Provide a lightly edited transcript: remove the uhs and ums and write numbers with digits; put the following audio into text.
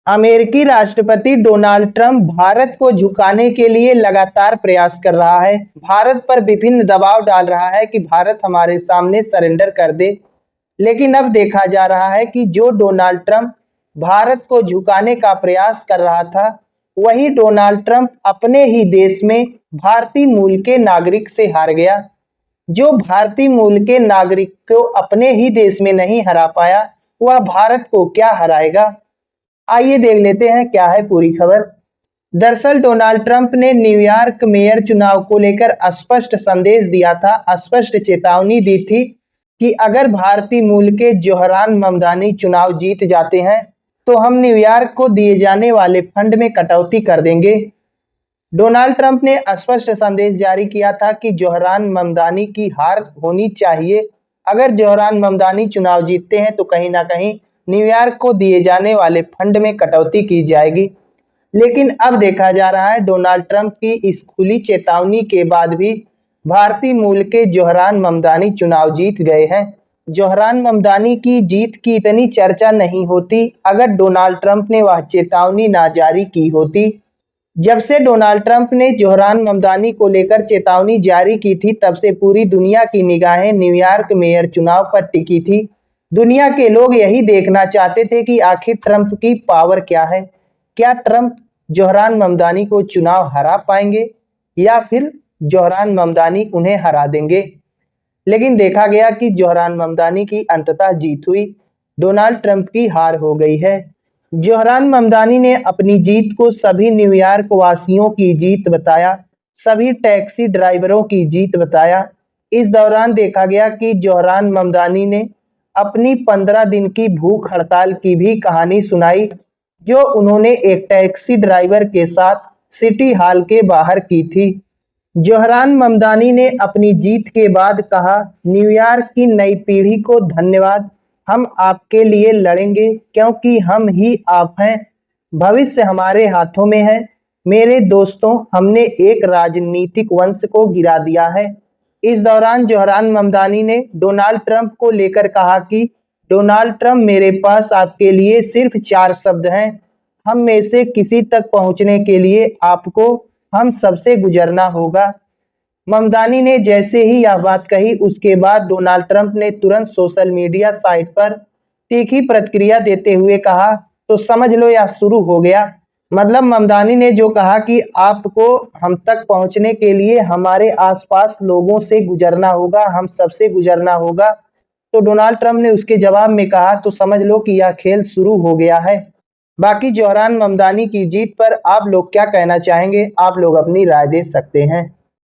अमेरिकी राष्ट्रपति Donald Trump Bharat को झुकाने के लिए लगातार प्रयास कर रहा है। भारत पर विभिन्न दबाव डाल रहा है कि भारत हमारे सामने सरेंडर कर दे। लेकिन अब देखा जा रहा है कि जो डोनाल्ड ट्रंप भारत को झुकाने का प्रयास कर रहा था, वही डोनाल्ड ट्रंप अपने ही देश में भारतीय मूल के नागरिक से हार गया। जो भारतीय मूल के नागरिक को अपने ही देश में नहीं हरा पाया, वह भारत को क्या हराएगा। आइए देख लेते हैं क्या है पूरी खबर। दरअसल डोनाल्ड ट्रंप ने न्यूयॉर्क मेयर चुनाव को लेकर स्पष्ट संदेश दिया था, स्पष्ट चेतावनी दी थी कि अगर भारतीय मूल के जोहरान ममदानी चुनाव जीत जाते हैं तो हम न्यूयॉर्क को दिए जाने वाले फंड में कटौती कर देंगे। डोनाल्ड ट्रंप ने स्पष्ट संदेश जारी किया था कि जोहरान ममदानी की हार होनी चाहिए। अगर जोहरान ममदानी चुनाव जीतते हैं तो कहीं ना कहीं न्यूयॉर्क को दिए जाने वाले फंड में कटौती की जाएगी। लेकिन अब देखा जा रहा है डोनाल्ड ट्रंप की इस खुली चेतावनी के बाद भी भारतीय मूल के जोहरान ममदानी चुनाव जीत गए हैं। जोहरान ममदानी की जीत की इतनी चर्चा नहीं होती अगर डोनाल्ड ट्रंप ने वह चेतावनी ना जारी की होती। जब से डोनाल्ड ट्रंप ने जोहरान ममदानी को लेकर चेतावनी जारी की थी, तब से पूरी दुनिया की निगाहें न्यूयॉर्क मेयर चुनाव पर टिकी थी। दुनिया के लोग यही देखना चाहते थे कि आखिर ट्रंप की पावर क्या है। क्या ट्रंप जोहरान ममदानी को चुनाव हरा पाएंगे या फिर जोहरान ममदानी उन्हें हरा देंगे। लेकिन देखा गया कि जोहरान ममदानी की अंततः जीत हुई, डोनाल्ड ट्रंप की हार हो गई है। जोहरान ममदानी ने अपनी जीत को सभी न्यूयॉर्क वासियों की जीत बताया, सभी टैक्सी ड्राइवरों की जीत बताया। इस दौरान देखा गया कि जोहरान ममदानी ने अपनी 15 दिन की भूख हड़ताल की भी कहानी सुनाई, जो उन्होंने एक टैक्सी ड्राइवर के साथ सिटी हॉल के बाहर की थी। जोहरान ममदानी ने अपनी जीत के बाद कहा, न्यूयॉर्क की नई पीढ़ी को धन्यवाद, हम आपके लिए लड़ेंगे क्योंकि हम ही आप हैं, भविष्य हमारे हाथों में है। मेरे दोस्तों, हमने एक राजनीतिक वंश को गिरा दिया है। इस दौरान जोहरान ममदानी ने डोनाल्ड ट्रंप को लेकर कहा कि डोनाल्ड ट्रंप, मेरे पास आपके लिए सिर्फ 4 शब्द हैं, हम में से किसी तक पहुंचने के लिए आपको हम सबसे गुजरना होगा। ममदानी ने जैसे ही यह बात कही, उसके बाद डोनाल्ड ट्रंप ने तुरंत सोशल मीडिया साइट पर तीखी प्रतिक्रिया देते हुए कहा, तो समझ लो यह शुरू हो गया। मतलब ममदानी ने जो कहा कि आपको हम तक पहुंचने के लिए हमारे आसपास लोगों से गुजरना होगा, हम सबसे गुजरना होगा, तो डोनाल्ड ट्रंप ने उसके जवाब में कहा, तो समझ लो कि यह खेल शुरू हो गया है। बाकी जोहरान ममदानी की जीत पर आप लोग क्या कहना चाहेंगे, आप लोग अपनी राय दे सकते हैं।